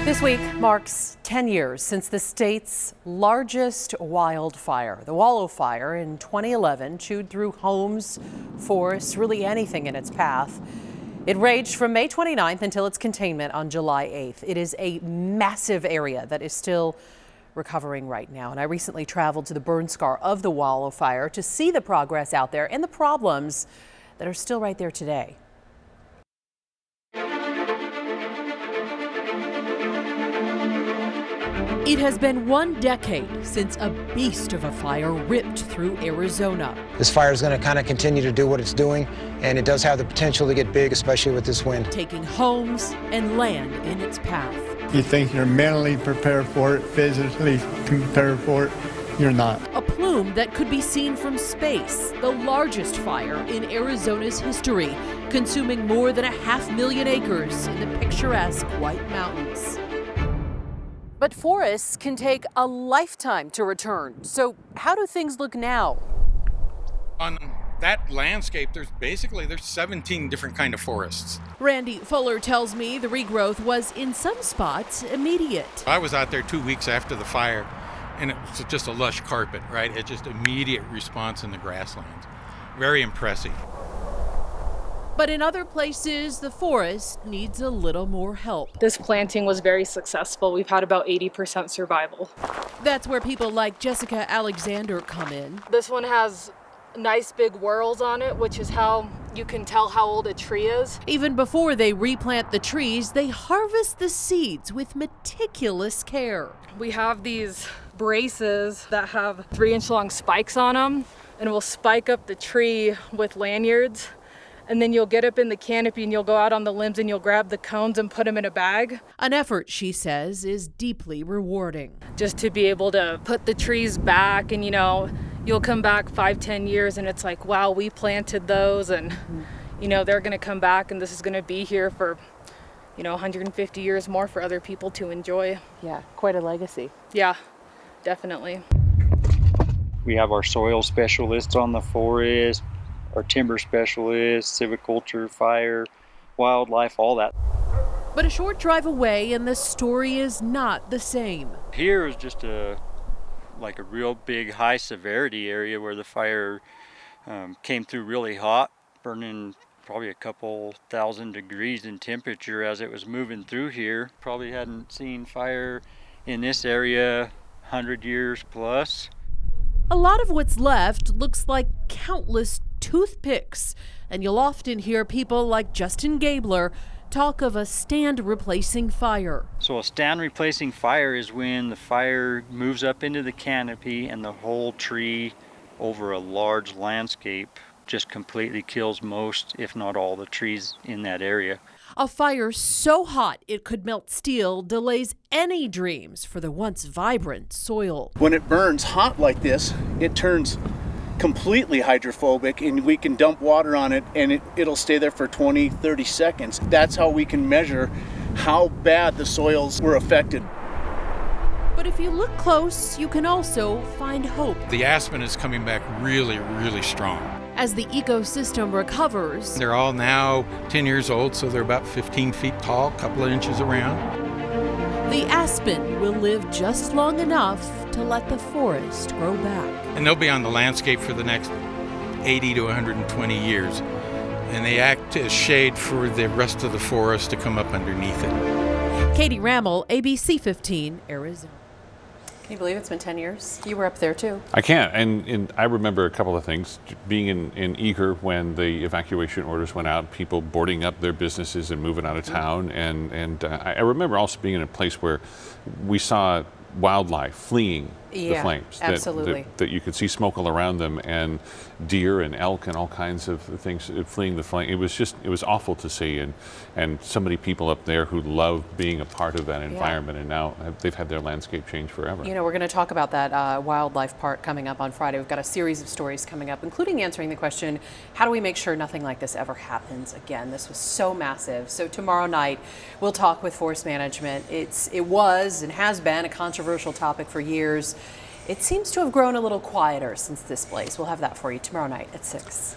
This week marks 10 years since the state's largest wildfire. The Wallow Fire in 2011 chewed through homes, forests, really anything in its path. It raged from May 29th until its containment on July 8th. It is a massive area that is still recovering right now. And I recently traveled to the burn scar of the Wallow Fire to see the progress out there and the problems that are still right there today. It has been 1 decade since a beast of a fire ripped through Arizona. This fire is going to kind of continue to do what it's doing, and it does have the potential to get big, especially with this wind. Taking homes and land in its path. You think you're mentally prepared for it, physically prepared for it, you're not. A plume that could be seen from space, the largest fire in Arizona's history, consuming more than 500,000 acres in the picturesque White Mountains. But forests can take a lifetime to return. So how do things look now? On that landscape, there's 17 different kind of forests. Randy Fuller tells me the regrowth was in some spots immediate. I was out there 2 weeks after the fire, and it was just a lush carpet, right? It's just immediate response in the grasslands. Very impressive. But in other places, the forest needs a little more help. This planting was very successful. We've had about 80% survival. That's where people like Jessica Alexander come in. This one has nice big whorls on it, which is how you can tell how old a tree is. Even before they replant the trees, they harvest the seeds with meticulous care. We have these braces that have 3-inch long spikes on them, and we'll spike up the tree with lanyards. And then you'll get up in the canopy and you'll go out on the limbs and you'll grab the cones and put them in a bag. An effort, she says, is deeply rewarding. Just to be able to put the trees back and, you'll come back 5-10 years and it's like, wow, we planted those and, they're going to come back and this is going to be here for, 150 years more for other people to enjoy. Yeah, quite a legacy. Yeah, definitely. We have our soil specialists on the forest, our timber specialists, silviculture, fire, wildlife, all that. But a short drive away and the story is not the same. Here is just a real big high severity area where the fire came through really hot, burning probably a couple thousand degrees in temperature as it was moving through here. Probably hadn't seen fire in this area 100 years plus. A lot of what's left looks like countless toothpicks, and you'll often hear people like Justin GABLER talk of a stand replacing fire. So a stand replacing fire is when the fire moves up into the canopy and the whole tree over a large landscape just completely kills most, if not all, the trees in that area. A fire so hot it could melt steel delays any dreams for the once vibrant soil. When it burns hot like this, it turns completely hydrophobic and we can dump water on it and it'll stay there for 20-30 seconds. That's how we can measure how bad the soils were affected. But if you look close, you can also find hope. The aspen is coming back really, really strong. As the ecosystem recovers, They're all now 10 years old, so they're about 15 feet tall, a couple of inches around. the aspen will live just long enough to let the forest grow back. And they'll be on the landscape for the next 80 to 120 years. And they act as shade for the rest of the forest to come up underneath it. Katie Rammel, ABC 15, Arizona. Can you believe it's been 10 years? You were up there too. I can, and I remember a couple of things. Being in Eager when the evacuation orders went out, people boarding up their businesses and moving out of town, and I remember also being in a place where we saw wildlife fleeing the flames. Absolutely. That you could see smoke all around them, and deer and elk and all kinds of things fleeing the flame. It was awful to see, and so many people up there who love being a part of that environment, and now they've had their landscape change forever. You know, we're going to talk about that wildlife part coming up on Friday. We've got a series of stories coming up, including answering the question, how do we make sure nothing like this ever happens again? This was so massive. So tomorrow night, we'll talk with Forest Management. It was and has been a controversial topic for years. It seems to have grown a little quieter since this blaze. We'll have that for you tomorrow night at 6.